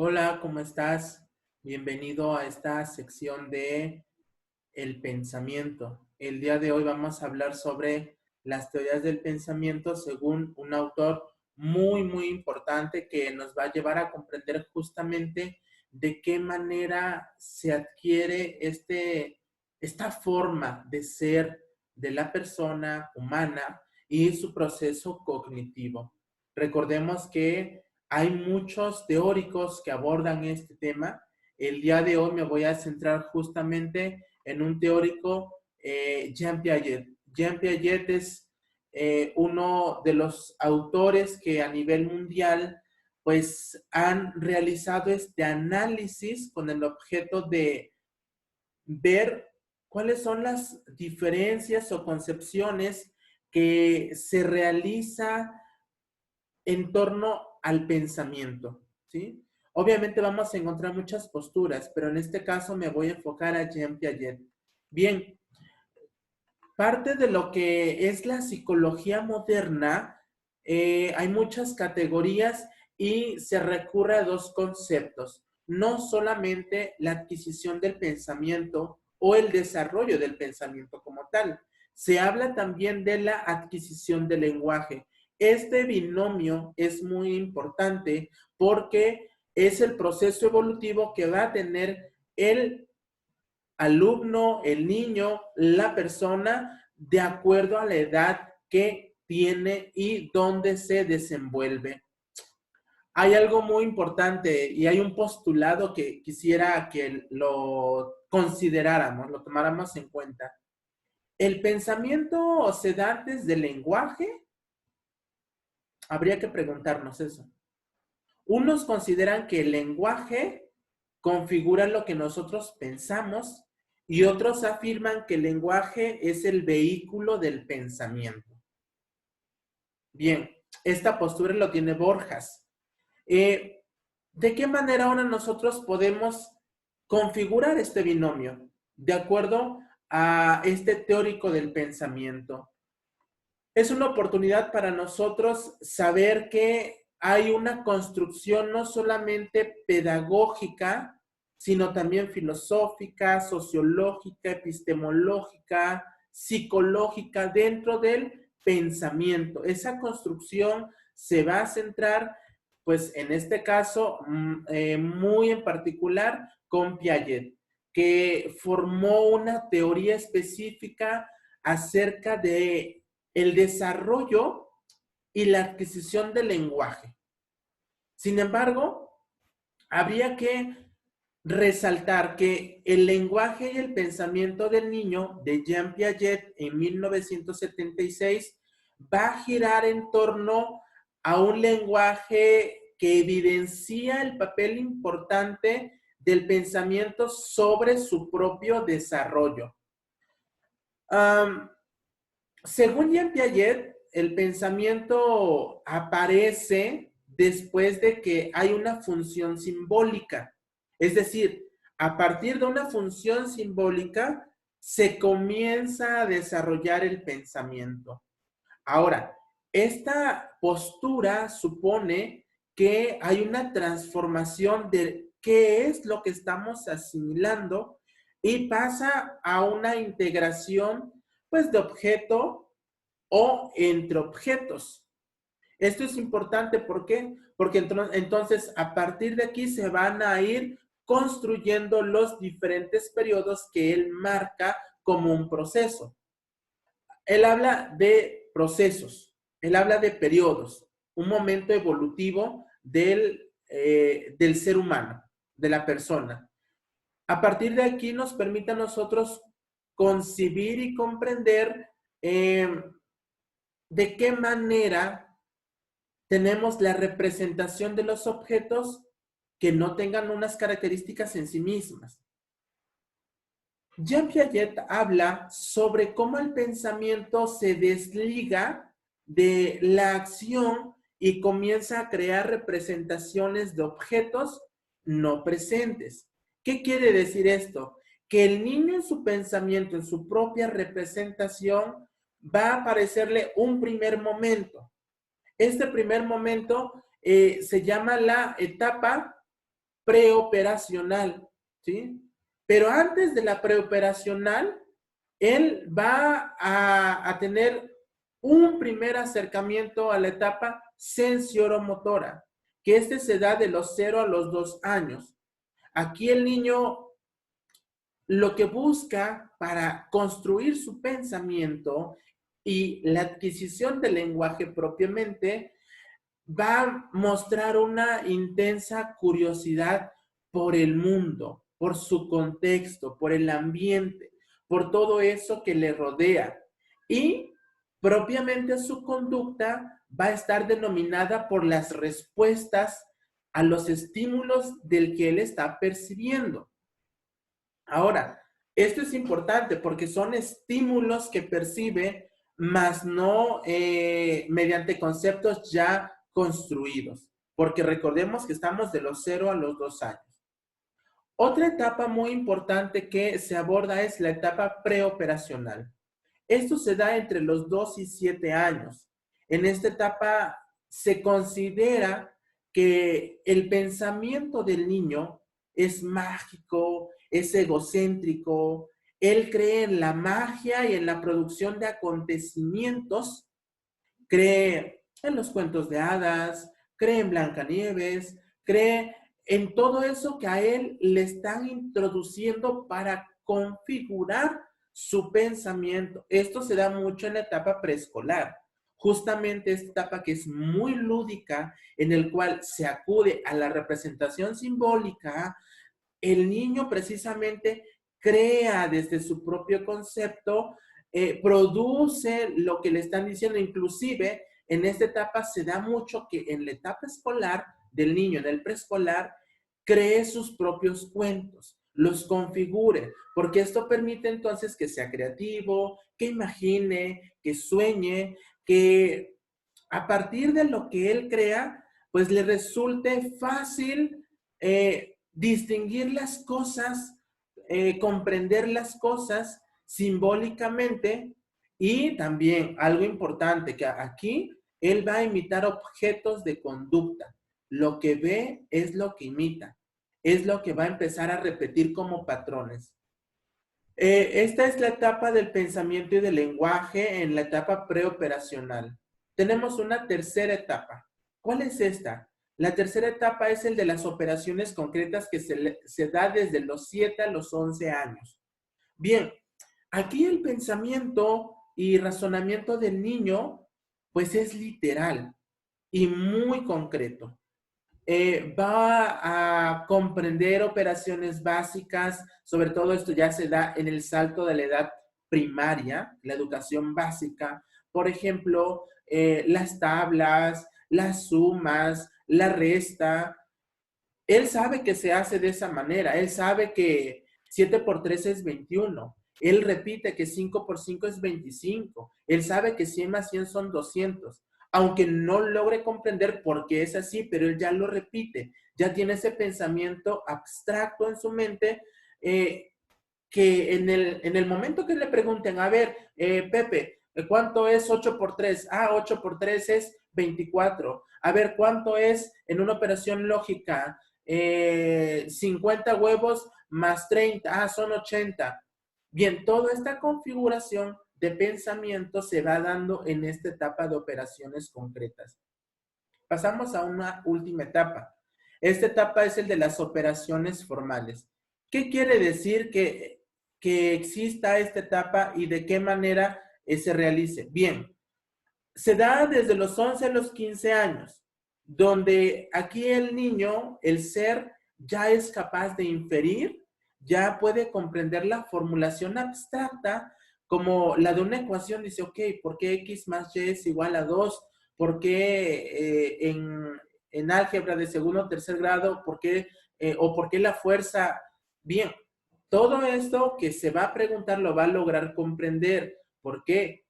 Hola, ¿cómo estás? Bienvenido a esta sección de el pensamiento. El día de hoy vamos a hablar sobre las teorías del pensamiento según un autor muy importante que nos va a llevar a comprender justamente de qué manera se adquiere esta forma de ser de la persona humana y su proceso cognitivo. Recordemos que hay muchos teóricos que abordan este tema. El día de hoy me voy a centrar justamente en un teórico, Jean Piaget. Jean Piaget es uno de los autores que a nivel mundial pues han realizado este análisis con el objeto de ver cuáles son las diferencias o concepciones que se realiza en torno al pensamiento, ¿sí? Obviamente vamos a encontrar muchas posturas, pero en este caso me voy a enfocar a Jean Piaget. Bien, parte de lo que es la psicología moderna, hay muchas categorías y se recurre a dos conceptos, no solamente la adquisición del pensamiento o el desarrollo del pensamiento como tal, se habla también de la adquisición del lenguaje. Este binomio es muy importante porque es el proceso evolutivo que va a tener el alumno, el niño, la persona, de acuerdo a la edad que tiene y dónde se desenvuelve. Hay algo muy importante y hay un postulado que quisiera que lo consideráramos, lo tomáramos en cuenta. ¿El pensamiento se da antes del lenguaje? Habría que preguntarnos eso. Unos consideran que el lenguaje configura lo que nosotros pensamos y otros afirman que el lenguaje es el vehículo del pensamiento. Bien, esta postura lo tiene Borjas. ¿De qué manera ahora nosotros podemos configurar este binomio? De acuerdo a este teórico del pensamiento. Es una oportunidad para nosotros saber que hay una construcción no solamente pedagógica, sino también filosófica, sociológica, epistemológica, psicológica dentro del pensamiento. Esa construcción se va a centrar, pues en este caso, muy en particular con Piaget, que formó una teoría específica acerca de el desarrollo y la adquisición del lenguaje. Sin embargo, habría que resaltar que el lenguaje y el pensamiento del niño de Jean Piaget en 1976 va a girar en torno a un lenguaje que evidencia el papel importante del pensamiento sobre su propio desarrollo. Según Jean Piaget, el pensamiento aparece después de que hay una función simbólica. Es decir, a partir de una función simbólica se comienza a desarrollar el pensamiento. Ahora, esta postura supone que hay una transformación de qué es lo que estamos asimilando y pasa a una integración pues de objeto o entre objetos. Esto es importante, ¿por qué? Porque entonces a partir de aquí se van a ir construyendo los diferentes periodos que él marca como un proceso. Él habla de procesos, él habla de periodos, un momento evolutivo del ser humano, de la persona. A partir de aquí nos permite a nosotros concebir y comprender de qué manera tenemos la representación de los objetos que no tengan unas características en sí mismas. Jean Piaget habla sobre cómo el pensamiento se desliga de la acción y comienza a crear representaciones de objetos no presentes. ¿Qué quiere decir esto? Que el niño en su pensamiento, en su propia representación, va a aparecerle un primer momento. Este primer momento se llama la etapa preoperacional, ¿sí? Pero antes de la preoperacional, él va a tener un primer acercamiento a la etapa sensioromotora, que este se da de los 0 a los 2 años. Aquí el niño lo que busca para construir su pensamiento y la adquisición del lenguaje propiamente va a mostrar una intensa curiosidad por el mundo, por su contexto, por el ambiente, por todo eso que le rodea. Y propiamente su conducta va a estar denominada por las respuestas a los estímulos del que él está percibiendo. Ahora, esto es importante porque son estímulos que percibe, más no mediante conceptos ya construidos, porque recordemos que estamos de los 0 a los 2 años. Otra etapa muy importante que se aborda es la etapa preoperacional. Esto se da entre los 2 y 7 años. En esta etapa se considera que el pensamiento del niño es mágico, es egocéntrico. Él cree en la magia y en la producción de acontecimientos, cree en los cuentos de hadas, cree en Blancanieves, cree en todo eso que a él le están introduciendo para configurar su pensamiento. Esto se da mucho en la etapa preescolar. Justamente esta etapa que es muy lúdica, en el cual se acude a la representación simbólica, el niño precisamente crea desde su propio concepto, produce lo que le están diciendo. Inclusive en esta etapa se da mucho que en la etapa escolar del niño, en el preescolar, cree sus propios cuentos, los configure, porque esto permite entonces que sea creativo, que imagine, que sueñe, que a partir de lo que él crea, pues le resulte fácil distinguir las cosas, comprender las cosas simbólicamente. Y también algo importante, que aquí él va a imitar objetos de conducta. Lo que ve es lo que imita, es lo que va a empezar a repetir como patrones. Esta es la etapa del pensamiento y del lenguaje en la etapa preoperacional. Tenemos una tercera etapa. ¿Cuál es esta? La tercera etapa es el de las operaciones concretas que se da desde los 7 a los 11 años. Bien, aquí el pensamiento y razonamiento del niño pues es literal y muy concreto. Va a comprender operaciones básicas, sobre todo esto ya se da en el salto de la edad primaria, la educación básica, por ejemplo, las tablas, las sumas, la resta. Él sabe que se hace de esa manera, él sabe que 7 por 3 es 21, él repite que 5 por 5 es 25, él sabe que 100 más 100 son 200, aunque no logre comprender por qué es así, pero él ya lo repite, ya tiene ese pensamiento abstracto en su mente, que en el momento que le pregunten, a ver, Pepe, ¿cuánto es 8 por 3? Ah, 8 por 3 es 24. A ver, ¿cuánto es en una operación lógica? 50 huevos más 30, son 80. Bien, toda esta configuración de pensamiento se va dando en esta etapa de operaciones concretas. Pasamos a una última etapa. Esta etapa es el de las operaciones formales. ¿Qué quiere decir que exista esta etapa y de qué manera se realice? Bien, se da desde los 11 a los 15 años, donde aquí el niño, el ser, ya es capaz de inferir, ya puede comprender la formulación abstracta como la de una ecuación. Dice, ok, ¿por qué x más y es igual a 2? ¿Por qué en álgebra de segundo o tercer grado? ¿Por qué, o por qué la fuerza? Bien, todo esto que se va a preguntar lo va a lograr comprender. ¿Por qué?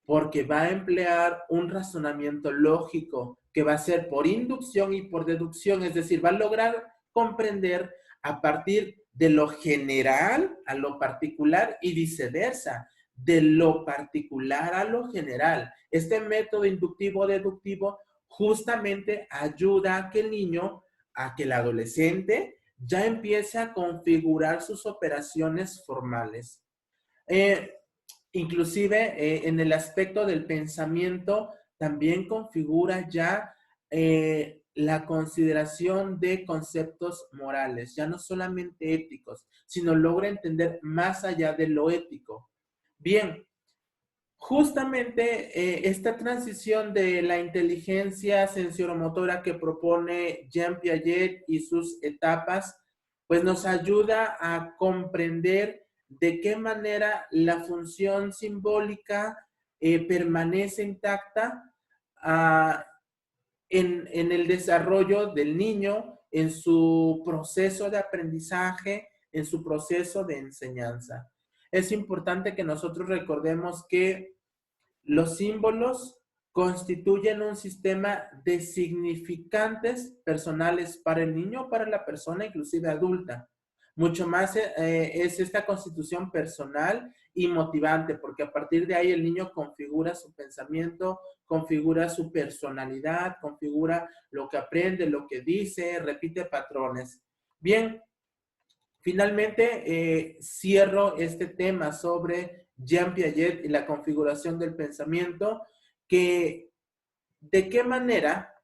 Porque va a emplear un razonamiento lógico que va a ser por inducción y por deducción, es decir, va a lograr comprender a partir de lo general a lo particular y viceversa, de lo particular a lo general. Este método inductivo-deductivo justamente ayuda a que el niño a que el adolescente ya empiece a configurar sus operaciones formales. Inclusive en el aspecto del pensamiento también configura ya la consideración de conceptos morales, ya no solamente éticos, sino logra entender más allá de lo ético. Bien, justamente esta transición de la inteligencia sensoromotora que propone Jean Piaget y sus etapas, pues nos ayuda a comprender de qué manera la función simbólica permanece intacta en el desarrollo del niño, en su proceso de aprendizaje, en su proceso de enseñanza. Es importante que nosotros recordemos que los símbolos constituyen un sistema de significantes personales para el niño o para la persona, inclusive adulta. Mucho más es esta constitución personal y motivante, porque a partir de ahí el niño configura su pensamiento, configura su personalidad, configura lo que aprende, lo que dice, repite patrones. Bien, finalmente cierro este tema sobre Jean Piaget y la configuración del pensamiento, que de qué manera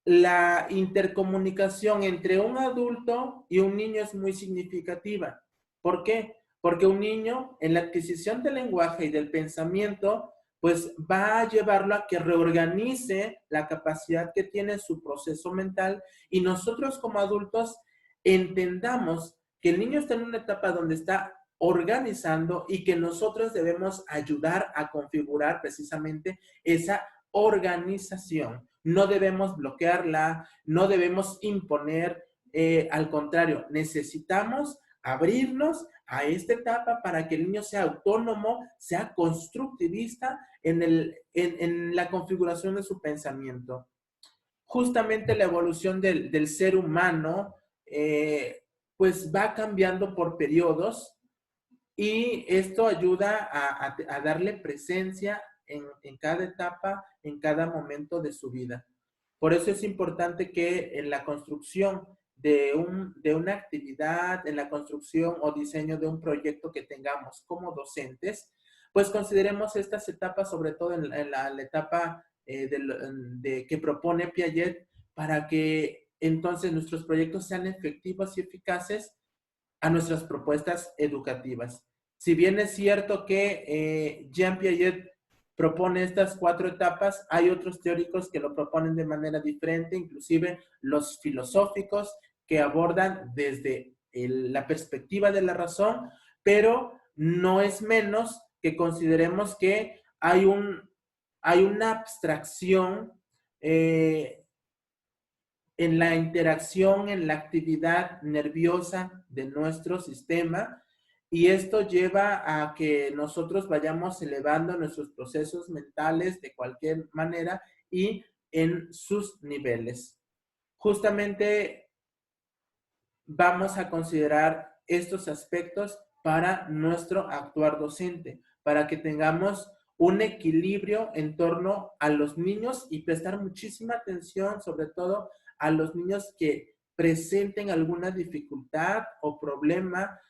la intercomunicación entre un adulto y un niño es muy significativa. ¿Por qué? Porque un niño en la adquisición del lenguaje y del pensamiento, pues va a llevarlo a que reorganice la capacidad que tiene en su proceso mental, y nosotros como adultos entendamos que el niño está en una etapa donde está organizando y que nosotros debemos ayudar a configurar precisamente esa organización. No debemos bloquearla, no debemos imponer, al contrario, necesitamos abrirnos a esta etapa para que el niño sea autónomo, sea constructivista en la configuración de su pensamiento. Justamente la evolución del ser humano, pues va cambiando por periodos, y esto ayuda a darle presencia en cada etapa, en cada momento de su vida. Por eso es importante que en la construcción de una actividad, en la construcción o diseño de un proyecto que tengamos como docentes, pues consideremos estas etapas, sobre todo en la etapa que propone Piaget, para que entonces nuestros proyectos sean efectivos y eficaces a nuestras propuestas educativas. Si bien es cierto que Jean Piaget propone estas 4 etapas, hay otros teóricos que lo proponen de manera diferente, inclusive los filosóficos que abordan desde la perspectiva de la razón, pero no es menos que consideremos que hay una abstracción en la interacción, en la actividad nerviosa de nuestro sistema, y esto lleva a que nosotros vayamos elevando nuestros procesos mentales de cualquier manera y en sus niveles. Justamente vamos a considerar estos aspectos para nuestro actuar docente, para que tengamos un equilibrio en torno a los niños y prestar muchísima atención, sobre todo a los niños que presenten alguna dificultad o problema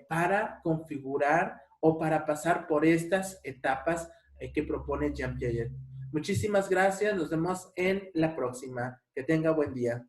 para configurar o para pasar por estas etapas que propone Jean Piaget. Muchísimas gracias, nos vemos en la próxima. Que tenga buen día.